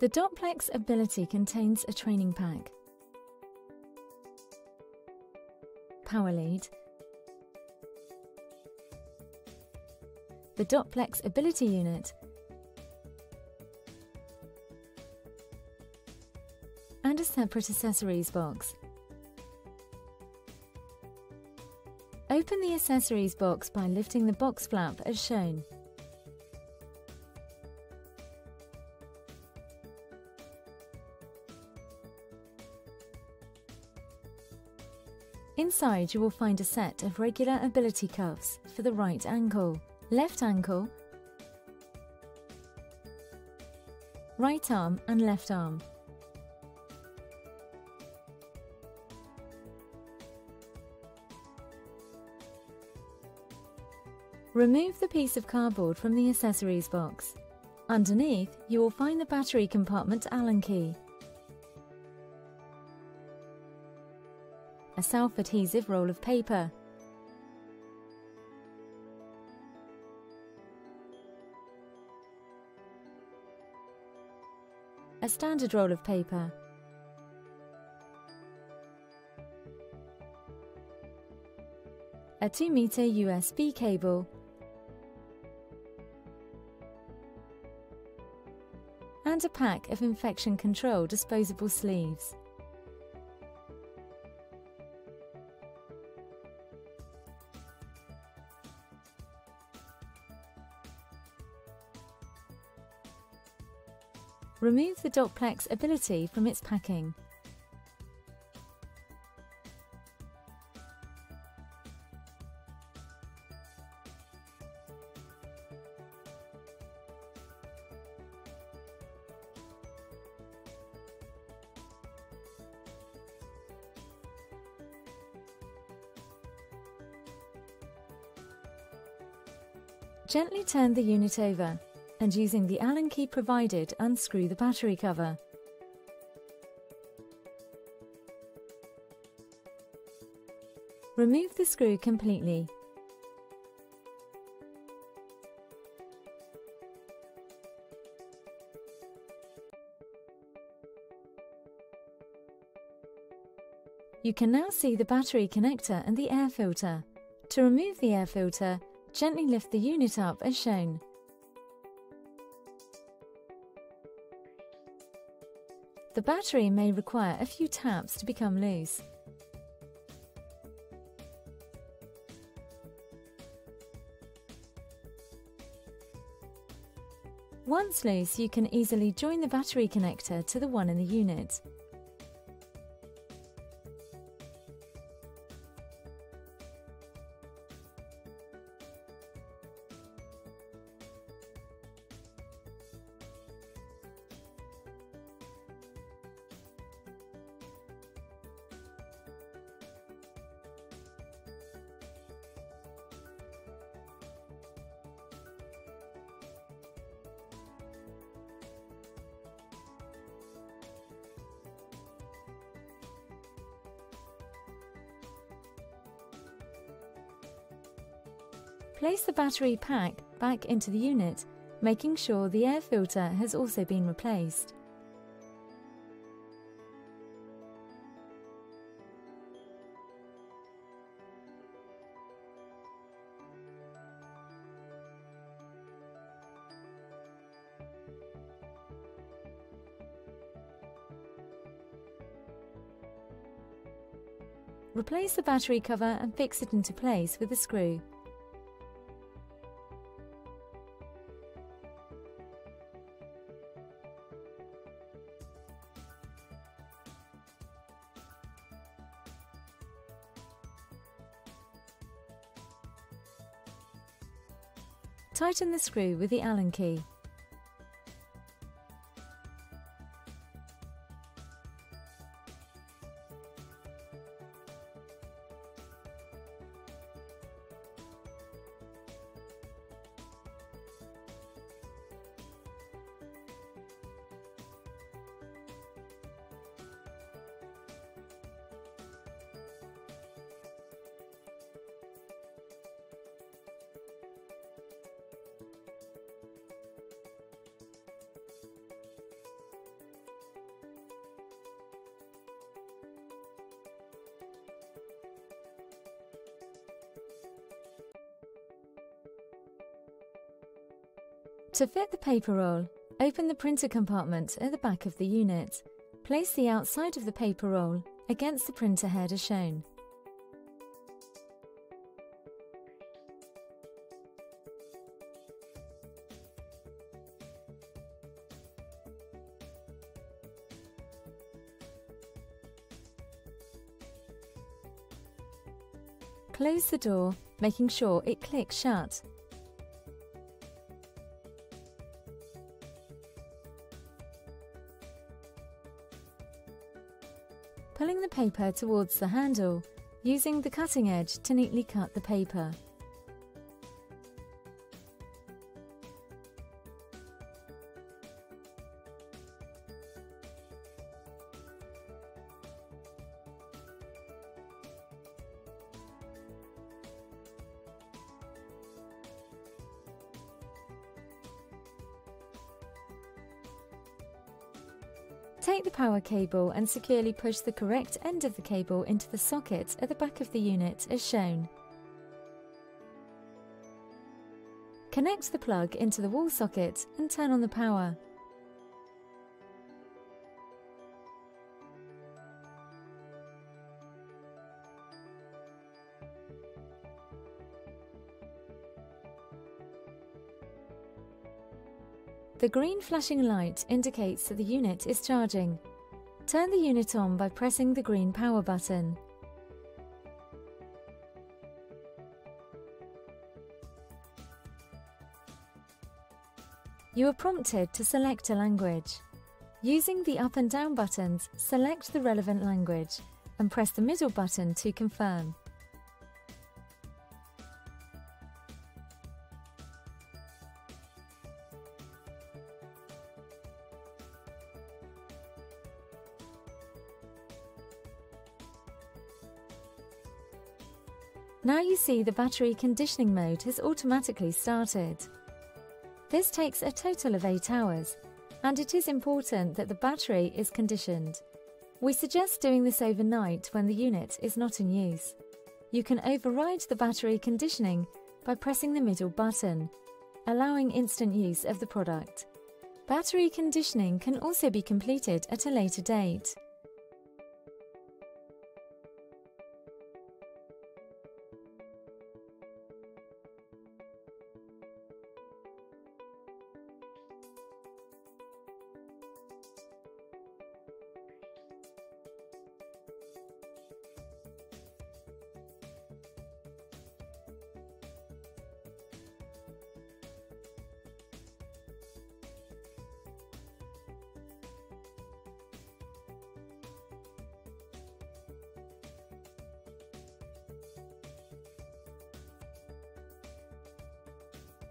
The Dopplex Ability contains a training pack, power lead, the Dopplex Ability Unit, and a separate accessories box. Open the accessories box by lifting the box flap as shown. Inside you will find a set of regular ability cuffs for the right ankle, left ankle, right arm and left arm. Remove the piece of cardboard from the accessories box. Underneath, you will find the battery compartment Allen key, a self-adhesive roll of paper, a standard roll of paper, a 2-meter USB cable, and a pack of infection control disposable sleeves. Remove the Dopplex Ability from its packing. Gently turn the unit over, and using the Allen key provided, unscrew the battery cover. Remove the screw completely. You can now see the battery connector and the air filter. To remove the air filter, gently lift the unit up as shown. The battery may require a few taps to become loose. Once loose, you can easily join the battery connector to the one in the unit. Place the battery pack back into the unit, making sure the air filter has also been replaced. Replace the battery cover and fix it into place with a screw. Tighten the screw with the Allen key. To fit the paper roll, open the printer compartment at the back of the unit. Place the outside of the paper roll against the printer head as shown. Close the door, making sure it clicks shut. Pulling the paper towards the handle, using the cutting edge to neatly cut the paper. Take the power cable and securely push the correct end of the cable into the socket at the back of the unit as shown. Connect the plug into the wall socket and turn on the power. The green flashing light indicates that the unit is charging. Turn the unit on by pressing the green power button. You are prompted to select a language. Using the up and down buttons, select the relevant language and press the middle button to confirm. Now you see the battery conditioning mode has automatically started. This takes a total of 8 hours, and it is important that the battery is conditioned. We suggest doing this overnight when the unit is not in use. You can override the battery conditioning by pressing the middle button, allowing instant use of the product. Battery conditioning can also be completed at a later date.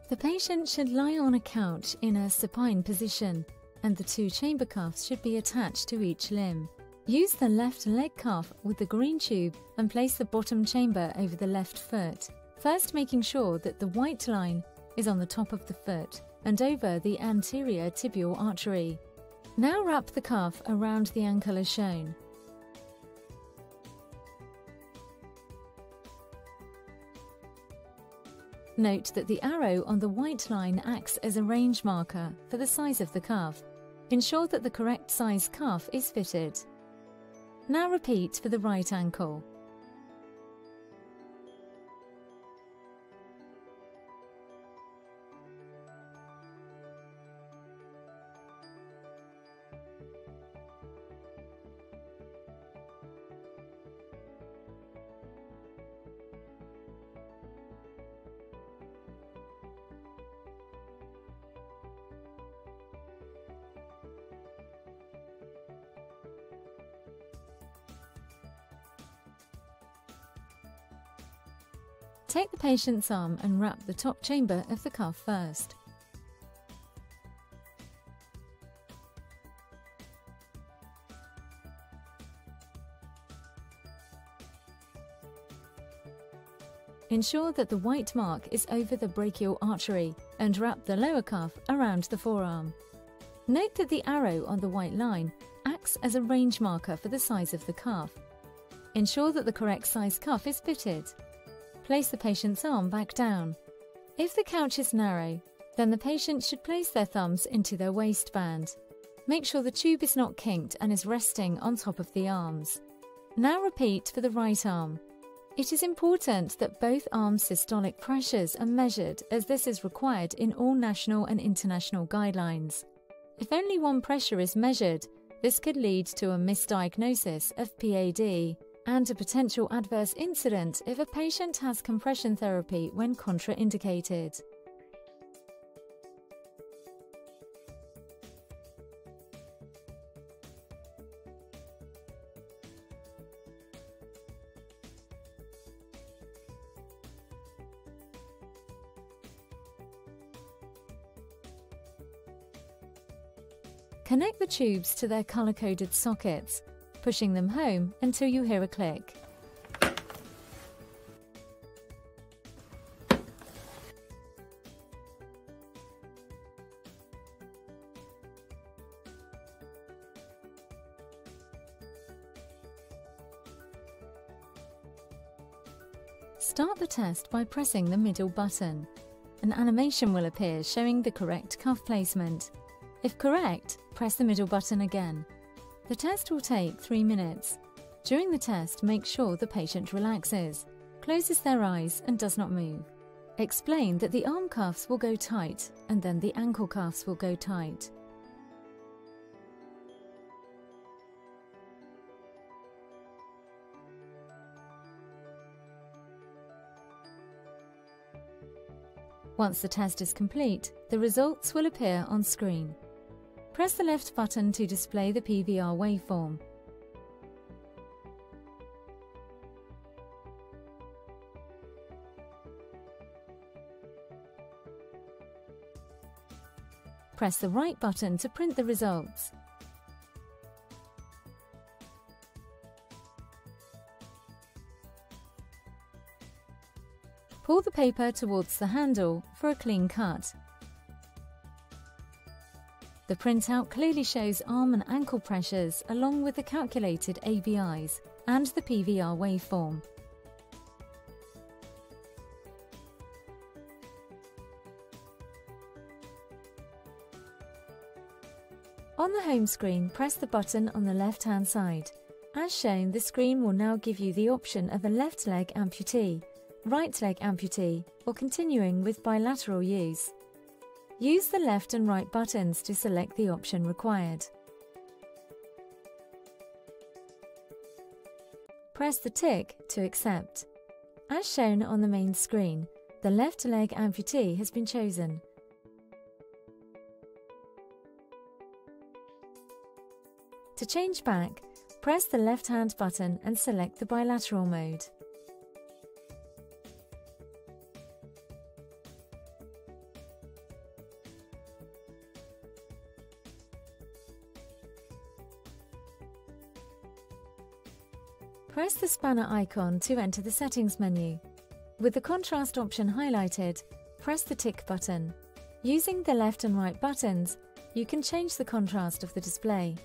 The patient should lie on a couch in a supine position, and the 2 chamber cuffs should be attached to each limb. Use the left leg cuff with the green tube and place the bottom chamber over the left foot, first making sure that the white line is on the top of the foot and over the anterior tibial artery. Now wrap the cuff around the ankle as shown. Note that the arrow on the white line acts as a range marker for the size of the cuff. Ensure that the correct size cuff is fitted. Now repeat for the right ankle. Take the patient's arm and wrap the top chamber of the cuff first. Ensure that the white mark is over the brachial artery and wrap the lower cuff around the forearm. Note that the arrow on the white line acts as a range marker for the size of the cuff. Ensure that the correct size cuff is fitted. Place the patient's arm back down. If the couch is narrow, Then the patient should place their thumbs into their waistband. Make sure the tube is not kinked and is resting on top of the arms. Now repeat for the right arm. It is important that both arm systolic pressures are measured, as this is required in all national and international guidelines. If only one pressure is measured, this could lead to a misdiagnosis of PAD and a potential adverse incident if a patient has compression therapy when contraindicated. Connect the tubes to their color-coded sockets, pushing them home until you hear a click. Start the test by pressing the middle button. An animation will appear showing the correct cuff placement. If correct, press the middle button again. The test will take 3 minutes. During the test, make sure the patient relaxes, closes their eyes and does not move. Explain that the arm cuffs will go tight and then the ankle cuffs will go tight. Once the test is complete, the results will appear on screen. Press the left button to display the PVR waveform. Press the right button to print the results. Pull the paper towards the handle for a clean cut. The printout clearly shows arm and ankle pressures along with the calculated ABIs and the PVR waveform. On the home screen, press the button on the left-hand side. As shown, the screen will now give you the option of a left leg amputee, right leg amputee, or continuing with bilateral use. Use the left and right buttons to select the option required. Press the tick to accept. As shown on the main screen, the left leg amputee has been chosen. To change back, press the left-hand button and select the bilateral mode. Press the spanner icon to enter the settings menu. With the contrast option highlighted, press the tick button. Using the left and right buttons, you can change the contrast of the display.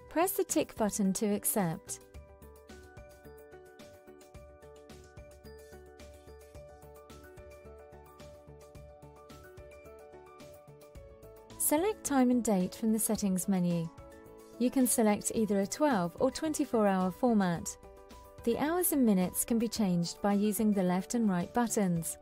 Press the tick button to accept. Select time and date from the settings menu. You can select either a 12 or 24-hour format. The hours and minutes can be changed by using the left and right buttons.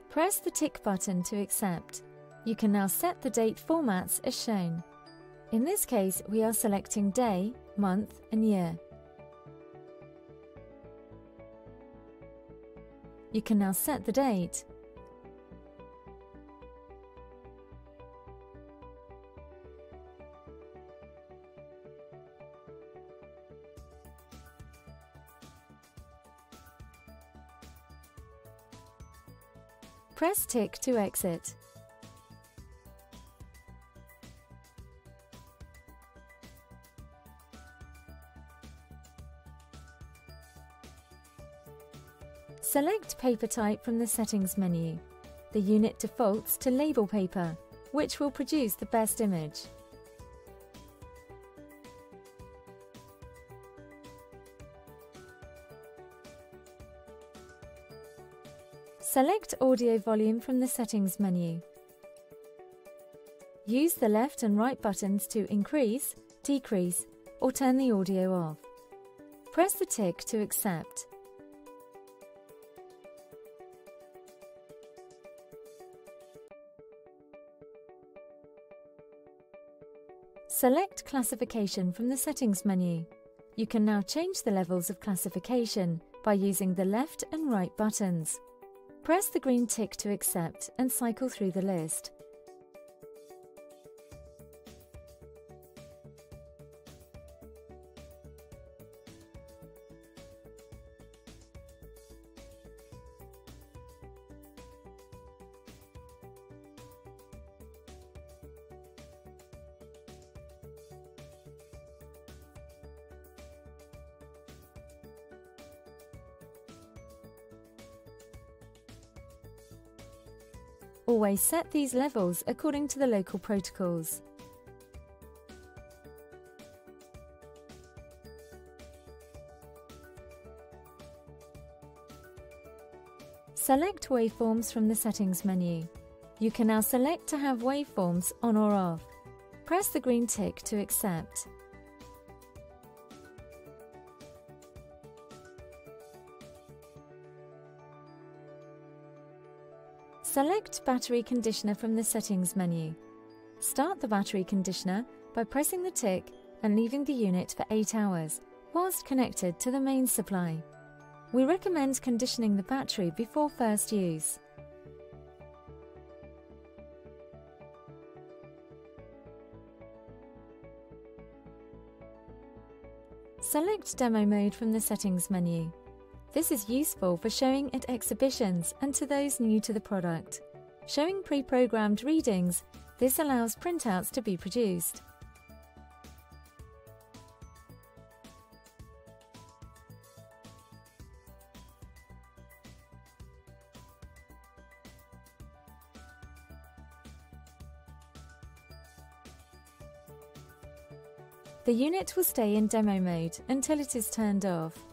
Press the tick button to accept. You can now set the date formats as shown. In this case, we are selecting day, month and year. You can now set the date. Press tick to exit. Select paper type from the settings menu. The unit defaults to label paper, which will produce the best image. Select Audio Volume from the Settings menu. Use the left and right buttons to increase, decrease, or turn the audio off. Press the tick to accept. Select Classification from the Settings menu. You can now change the levels of classification by using the left and right buttons. Press the green tick to accept and cycle through the list. Always set these levels according to the local protocols. Select Waveforms from the Settings menu. You can now select to have waveforms on or off. Press the green tick to accept. Select Battery Conditioner from the Settings menu. Start the battery conditioner by pressing the tick and leaving the unit for 8 hours whilst connected to the main supply. We recommend conditioning the battery before first use. Select Demo Mode from the Settings menu. This is useful for showing at exhibitions and to those new to the product. Showing pre-programmed readings, this allows printouts to be produced. The unit will stay in demo mode until it is turned off.